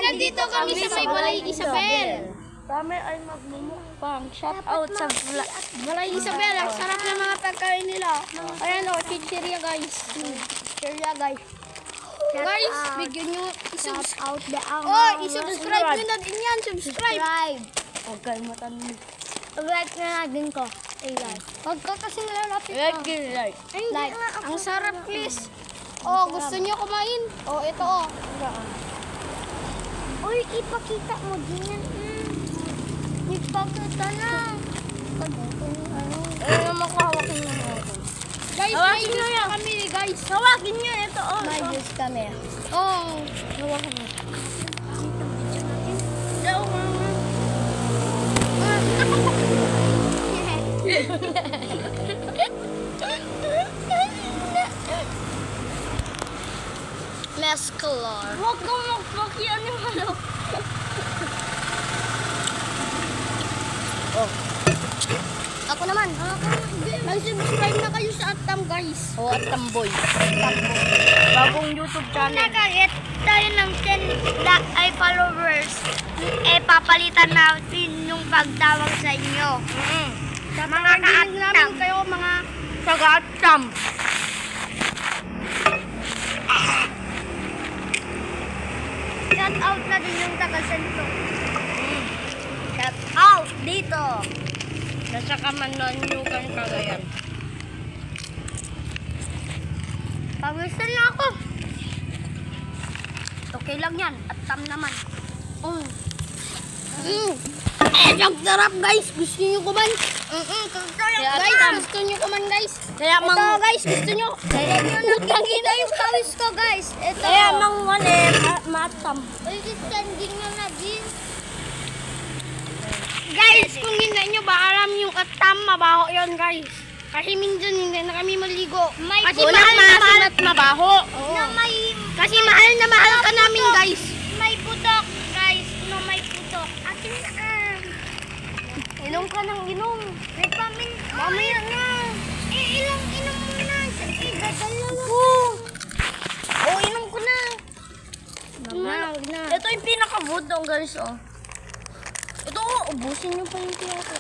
nandito kami sa may Balay Isabel. Kami ay magmumukbang. Shout out sa Balay Isabel, ang sarap ng mga pagkain nila. Ayan o, chichirya guys. Chichirya guys. Guys, bigyan nyo i-subscribe. Oh, i-subscribe nyo na din yan. Subscribe. Huwag kayo matanda. Like na din ko. Hey guys. Huwag ka kasing lalapit Like mo. yun, like. Like. Ang sarap please. Oh, gusto nyo kumain? Oh, ito oh. Uy, ipakita mo din yan. Ipakita na. Ano mo ko hawakin na mo. Guys, may juice na kami guys. Hawakin nyo, ito oh. May juice kami. Oh. Hawakin mo. Daw nga. Mescalar. Huwag kang magpakiyan yung halok. Oh. Ako naman. Mag-subscribe na kayo sa Atam guys. Oh, at Tamboy. Bagong YouTube channel. Nag-get tayo ng 10 followers. Papalitan natin yung pagtawag sa inyo. Sa mga ka-Atam. Kayo mga Taga-Atam. shout out na din yung taga-Sento. Shout out dito. Nasa Kamananyugan, Cagayan. Pawisan na ako. Okay lang yan. Atam naman. Ang sarap guys. Gusto nyo kuman? Guys, gusto nyo kuman guys? Kaya Ito guys, gusto nyo? Utang ina yung pawis ko guys. Ito. Kaya mangwale, matam. Standing na na din. Guys, kung hindi nyo ba alam yung Atam, mabaho yun guys. Kasi minsan hindi na kami maligo. Kasi mahal na mahal at mabaho. Kasi mahal na mahal ka namin guys. May putok guys. No, may putok. Atin na. Inom ka ng inom. May pamin. Mamaya na. Ilang inom mo na. Dalawa. Oh, inom ko na. Wag na. Ito yung pinaka-budong guys, oh. Ito, oh, ubusin nyo pa yung tiyata.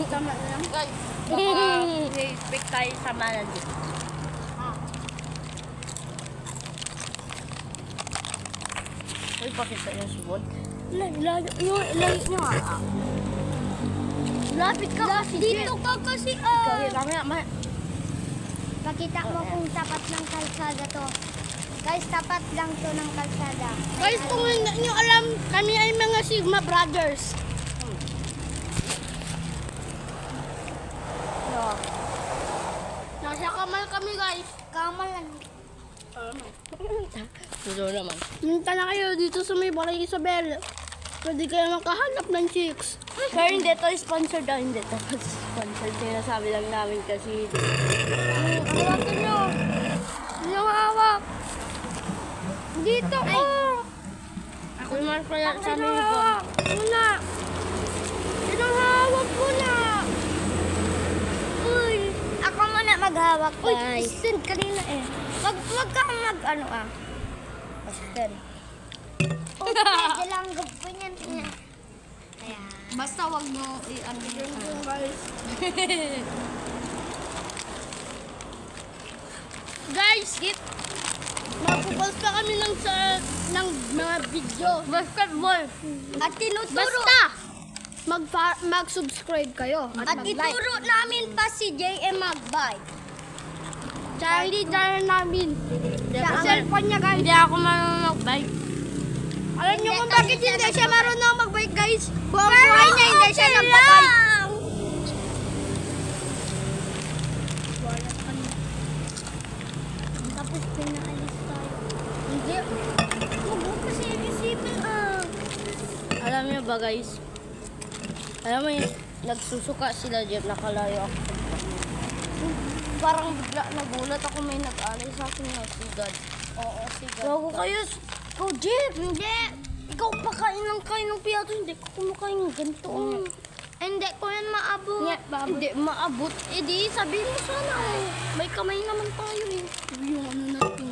Tama na lang guys. Baka expect tayo sa manager. Uy, pakita yung subod. Layo nyo ah. Lapit ka kasi. Dito ka kasi Pakita mo kung tapat ng kalsada to. Guys, tapat lang to ng kalsada. Guys, kung hindi nyo alam, kami ay mga Sigma Brothers. Nasa Kamal kami guys. Kamal lang. Sudo naman. Minta na kayo dito sa may Balay Isabel. Pwede kayo makahanap ng chicks. Pero hindi to sponsored daw. Hindi to sponsored. Sinasabi lang namin kasi. Hawakin nyo. Yung hawak. Dito ko. Ako naman kaya sa amin ko. Hawak. Muna. Hawak mo na. Uy. Ako muna maghawak guys. Uy, send kanina eh. Wag ka ano ah. Basta. Okay, lang gawin yan. Ayan. Basta wag mo i-ano yun guys. Guys, mapupost pa kami ng mga video. Basketball. At tinuturo. Basta mag-subscribe kayo. At ituro namin pa si JM Magbike. Charlie namin. Sa cellphone niya guys. Hindi ako marunong mag-bike. Alam niyo kung bakit hindi siya marunong mag-bike guys? Buong buhay niya hindi siya nag-bike. Tapos pinaalis tayo. Hindi. Huwag kasi isipin Alam niyo ba guys? Alam mo yun, nagsusuka sila dyan, nakalayo ako. Parang bigla nagulat ako, may nag-alay sa akin na sigad. Oo, sige. Bago kayo, ikaw Jeff, hindi. Ikaw pakain ng piyato, hindi ko kumakain ng ganito. Hindi ko yan Hindi maabot. Eh di, sabihin mo sana. May kamay naman tayo eh. Yung ano natin.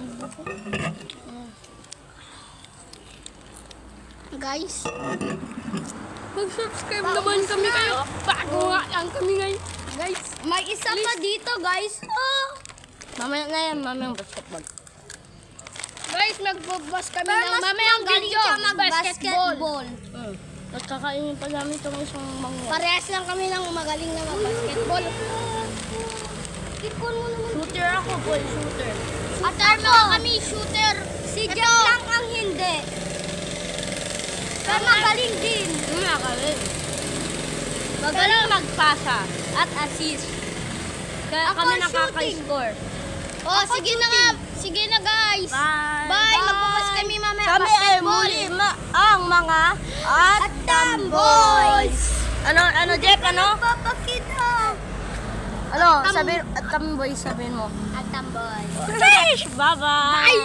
Guys, Mag-subscribe naman kami kayo. Bago nga lang kami ngayon. Guys, may isa pa dito, guys. Oh. mamaya na yan, mamayang basketball. Guys, magbubas kami Pero ng mas mamayang magaling video. siya Mag-basketball. At kakainin pa namin itong isang mango. Parehas lang kami ng magaling na mag-basketball. Ikon mo naman. Shooter ako, boy, shooter. Shooter mo kami, shooter. Si Jeff lang ang hindi. Pero magaling din. Magaling. Magaling magpasa at assist. Kaya Ako kami ang nakaka-score. Oh, sige na nga. Sige na, guys. Bye. Bye. Magbukas kami mamaya Kami ay basketball. muli ang mga Atam Boys. Ano, Jeff? Ano? Papakita. Ano? Sabihin, Atam Boys, sabihin mo. Atam boys. Bye-bye.